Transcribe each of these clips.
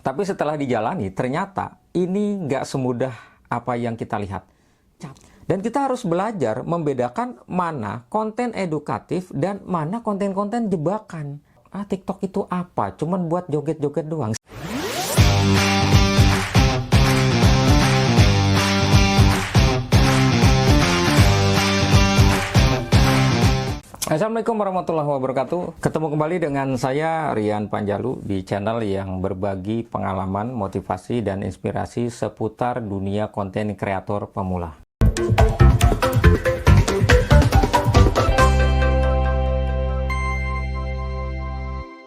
Tapi setelah dijalani, ternyata ini nggak semudah apa yang kita lihat. Dan kita harus belajar membedakan mana konten edukatif dan mana konten-konten jebakan. TikTok itu apa? Cuman buat joget-joget doang. Assalamualaikum warahmatullahi wabarakatuh. Ketemu kembali dengan saya Rian Panjalu di channel yang berbagi pengalaman, motivasi, dan inspirasi seputar dunia konten kreator pemula.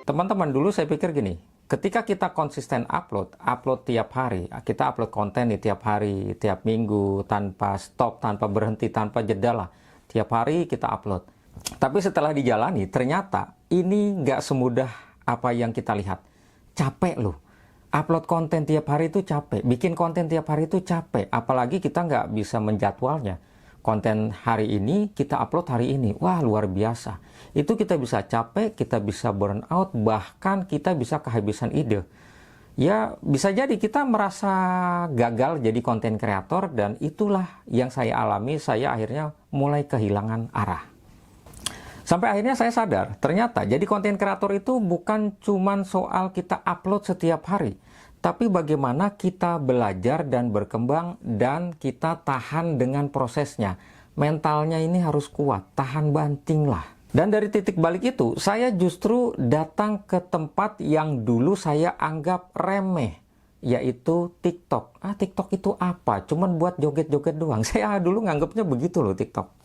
Teman-teman, dulu saya pikir gini, ketika kita konsisten upload tiap hari, kita upload konten di tiap hari, tiap minggu, tanpa stop, tanpa berhenti, tanpa jeda lah. Tiap hari kita upload. Tapi setelah dijalani, ternyata ini nggak semudah apa yang kita lihat. Capek loh. Upload konten tiap hari itu capek. Bikin konten tiap hari itu capek. Apalagi kita nggak bisa menjadwalnya. Konten hari ini, kita upload hari ini. Wah, luar biasa. Itu kita bisa capek, kita bisa burn out, bahkan kita bisa kehabisan ide. Ya, bisa jadi kita merasa gagal jadi konten kreator, dan itulah yang saya alami. Saya akhirnya mulai kehilangan arah. Sampai akhirnya saya sadar, ternyata jadi konten kreator itu bukan cuman soal kita upload setiap hari, tapi bagaimana kita belajar dan berkembang dan kita tahan dengan prosesnya. Mentalnya ini harus kuat, tahan banting lah. Dan dari titik balik itu, saya justru datang ke tempat yang dulu saya anggap remeh, yaitu TikTok. TikTok itu apa? Cuman buat joget-joget doang. Saya dulu nganggapnya begitu loh TikTok.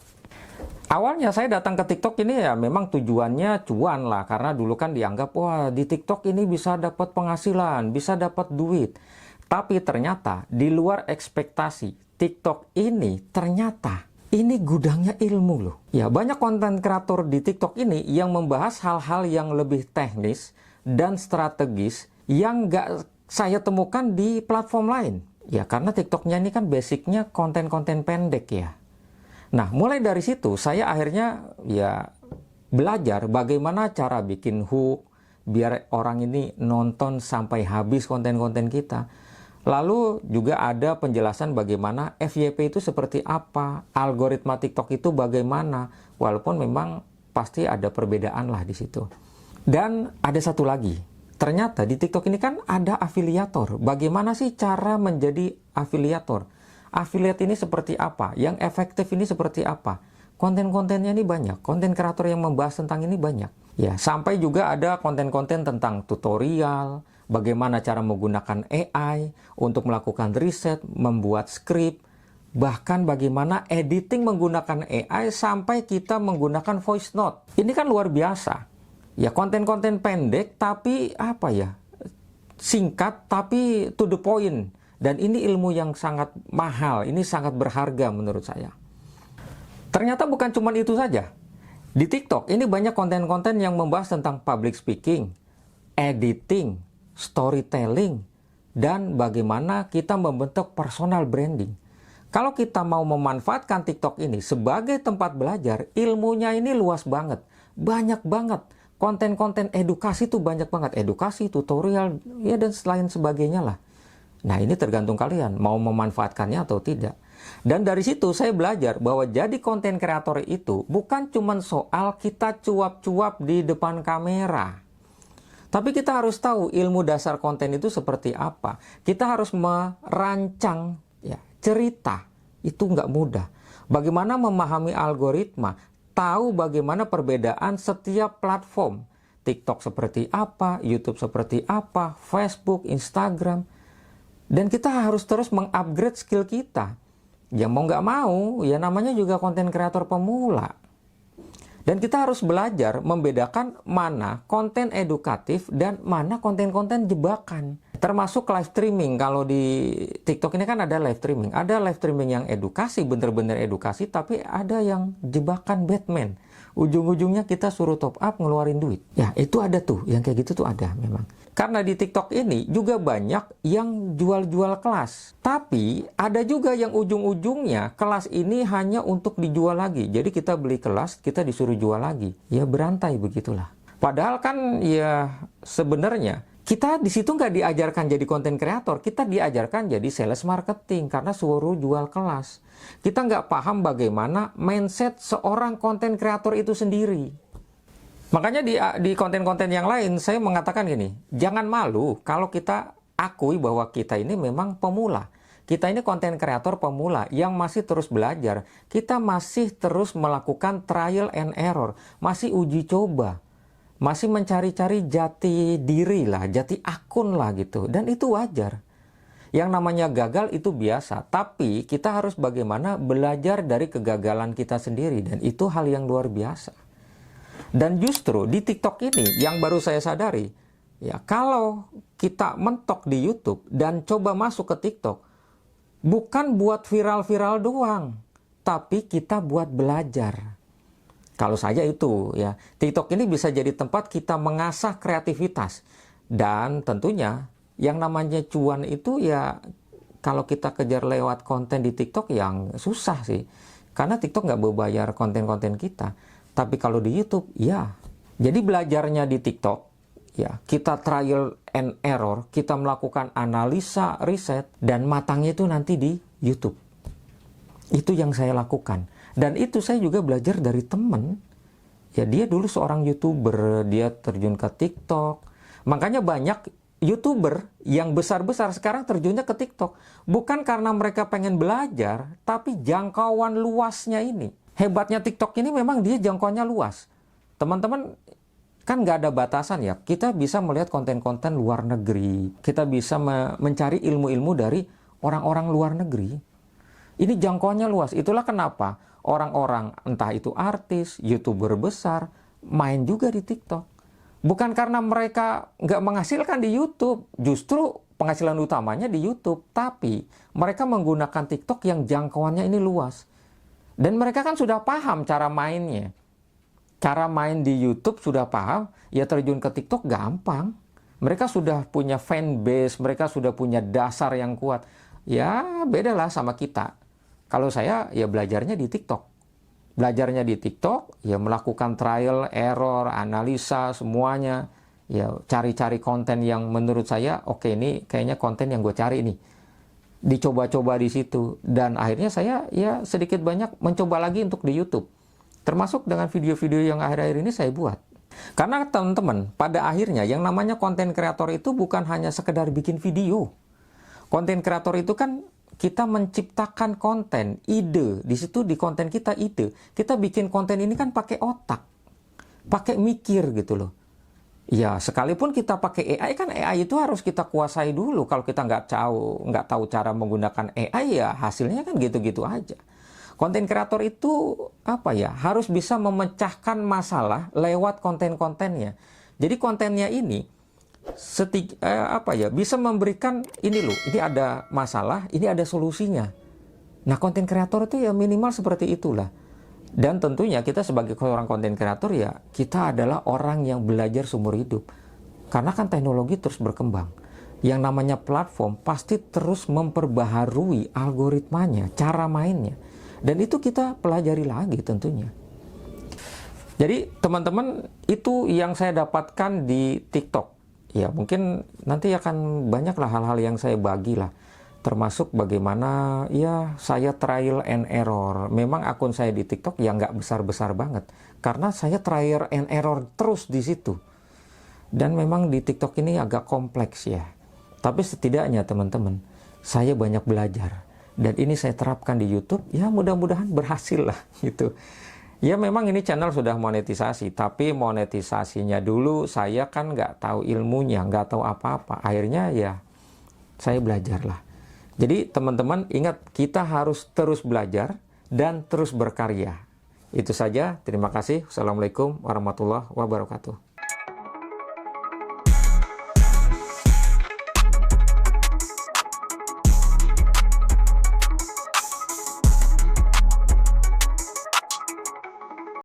Awalnya saya datang ke TikTok ini ya memang tujuannya cuan lah, karena dulu kan dianggap wah di TikTok ini bisa dapat penghasilan, bisa dapat duit. Tapi ternyata di luar ekspektasi, TikTok ini ternyata ini gudangnya ilmu loh. Ya, banyak konten kreator di TikTok ini yang membahas hal-hal yang lebih teknis dan strategis yang nggak saya temukan di platform lain. Ya, karena TikToknya ini kan basicnya konten-konten pendek ya. Nah, mulai dari situ saya akhirnya ya belajar bagaimana cara bikin hook biar orang ini nonton sampai habis konten-konten kita. Lalu juga ada penjelasan bagaimana FYP itu seperti apa, algoritma TikTok itu bagaimana, walaupun memang pasti ada perbedaan lah di situ. Dan ada satu lagi, ternyata di TikTok ini kan ada afiliator. Bagaimana sih cara menjadi afiliator? Affiliate ini seperti apa? Yang efektif ini seperti apa? Konten-kontennya ini banyak. Konten kreator yang membahas tentang ini banyak. Ya, sampai juga ada konten-konten tentang tutorial, bagaimana cara menggunakan AI untuk melakukan riset, membuat skrip, bahkan bagaimana editing menggunakan AI sampai kita menggunakan voice note. Ini kan luar biasa. Ya, konten-konten pendek tapi apa ya? Singkat tapi to the point. Dan ini ilmu yang sangat mahal, ini sangat berharga menurut saya. Ternyata bukan cuma itu saja. Di TikTok ini banyak konten-konten yang membahas tentang public speaking, editing, storytelling, dan bagaimana kita membentuk personal branding. Kalau kita mau memanfaatkan TikTok ini sebagai tempat belajar, ilmunya ini luas banget. Banyak banget. Konten-konten edukasi itu banyak banget. Edukasi, tutorial, ya dan lain sebagainya lah. Nah, ini tergantung kalian mau memanfaatkannya atau tidak. Dan dari situ saya belajar bahwa jadi konten kreator itu bukan cuma soal kita cuap-cuap di depan kamera. Tapi kita harus tahu ilmu dasar konten itu seperti apa. Kita harus merancang ya, cerita. Itu nggak mudah. Bagaimana memahami algoritma, tahu bagaimana perbedaan setiap platform. TikTok seperti apa, YouTube seperti apa, Facebook, Instagram. Dan kita harus terus mengupgrade skill kita. Ya mau nggak mau, ya namanya juga konten kreator pemula. Dan kita harus belajar membedakan mana konten edukatif dan mana konten-konten jebakan. Termasuk live streaming. Kalau di TikTok ini kan ada live streaming. Ada live streaming yang edukasi, bener-bener edukasi, tapi ada yang jebakan Batman. Ujung-ujungnya kita suruh top up ngeluarin duit. Ya itu ada tuh, yang kayak gitu tuh ada memang. Karena di TikTok ini juga banyak yang jual-jual kelas. Tapi ada juga yang ujung-ujungnya kelas ini hanya untuk dijual lagi. Jadi kita beli kelas, kita disuruh jual lagi. Ya berantai begitulah. Padahal kan ya sebenarnya Kita di situ nggak diajarkan jadi konten kreator, kita diajarkan jadi sales marketing karena suruh jual kelas. Kita nggak paham bagaimana mindset seorang konten kreator itu sendiri. Makanya di konten-konten yang lain saya mengatakan gini, jangan malu kalau kita akui bahwa kita ini memang pemula. Kita ini konten kreator pemula yang masih terus belajar. Kita masih terus melakukan trial and error, masih uji coba, masih mencari-cari jati diri lah, jati akun lah gitu. Dan itu wajar. Yang namanya gagal itu biasa, tapi kita harus bagaimana belajar dari kegagalan kita sendiri. Dan itu hal yang luar biasa. Dan justru di TikTok ini yang baru saya sadari, ya kalau kita mentok di YouTube dan coba masuk ke TikTok, bukan buat viral-viral doang, tapi kita buat belajar. Kalau saya itu ya, TikTok ini bisa jadi tempat kita mengasah kreativitas. Dan tentunya yang namanya cuan itu ya kalau kita kejar lewat konten di TikTok yang susah sih. Karena TikTok nggak berbayar konten-konten kita. Tapi kalau di YouTube ya. Jadi belajarnya di TikTok ya, kita trial and error, kita melakukan analisa, riset, dan matangnya itu nanti di YouTube. Itu yang saya lakukan. Dan itu saya juga belajar dari temen. Ya dia dulu seorang YouTuber, dia terjun ke TikTok. Makanya banyak YouTuber yang besar-besar sekarang terjunnya ke TikTok. Bukan karena mereka pengen belajar, tapi jangkauan luasnya ini. Hebatnya TikTok ini memang dia jangkauannya luas. Teman-teman, kan nggak ada batasan ya, kita bisa melihat konten-konten luar negeri, kita bisa mencari ilmu-ilmu dari orang-orang luar negeri. Ini jangkauannya luas, itulah kenapa orang-orang entah itu artis, YouTuber besar, main juga di TikTok. Bukan karena mereka nggak menghasilkan di YouTube, justru penghasilan utamanya di YouTube, tapi mereka menggunakan TikTok yang jangkauannya ini luas. Dan mereka kan sudah paham cara mainnya. Cara main di YouTube sudah paham, ya terjun ke TikTok gampang. Mereka sudah punya fan base, mereka sudah punya dasar yang kuat. Ya bedalah sama kita. Kalau saya ya belajarnya di TikTok. Belajarnya di TikTok, ya melakukan trial, error, analisa, semuanya. Ya cari-cari konten yang menurut saya, oke ini kayaknya konten yang gue cari nih. Dicoba-coba di situ. Dan akhirnya saya ya sedikit banyak mencoba lagi untuk di YouTube. Termasuk dengan video-video yang akhir-akhir ini saya buat. Karena teman-teman, pada akhirnya yang namanya konten kreator itu bukan hanya sekedar bikin video. Konten kreator itu kan kita menciptakan konten, ide. Di situ di konten kita ide. Kita bikin konten ini kan pakai otak. Pakai mikir gitu loh. Ya, sekalipun kita pakai AI, kan AI itu harus kita kuasai dulu. Kalau kita nggak tahu cara menggunakan AI, ya hasilnya kan gitu-gitu aja. Konten kreator itu apa ya? Harus bisa memecahkan masalah lewat konten-kontennya. Jadi kontennya ini bisa memberikan ini loh, ini ada masalah, ini ada solusinya. Nah, konten kreator itu ya minimal seperti itulah. Dan tentunya kita sebagai seorang konten kreator ya, kita adalah orang yang belajar seumur hidup. Karena kan teknologi terus berkembang. Yang namanya platform pasti terus memperbaharui algoritmanya, cara mainnya. Dan itu kita pelajari lagi tentunya. Jadi teman-teman, itu yang saya dapatkan di TikTok. Ya mungkin nanti akan banyaklah hal-hal yang saya bagilah. Termasuk bagaimana ya saya trial and error. Memang akun saya di TikTok ya nggak besar-besar banget. Karena saya trial and error terus di situ. Dan memang di TikTok ini agak kompleks ya. Tapi setidaknya teman-teman, saya banyak belajar. Dan ini saya terapkan di YouTube, ya mudah-mudahan berhasil lah gitu. Ya memang ini channel sudah monetisasi, tapi monetisasinya dulu saya kan nggak tahu ilmunya, nggak tahu apa-apa. Akhirnya ya saya belajar lah. Jadi teman-teman ingat, kita harus terus belajar dan terus berkarya. Itu saja, terima kasih. Wassalamualaikum warahmatullahi wabarakatuh.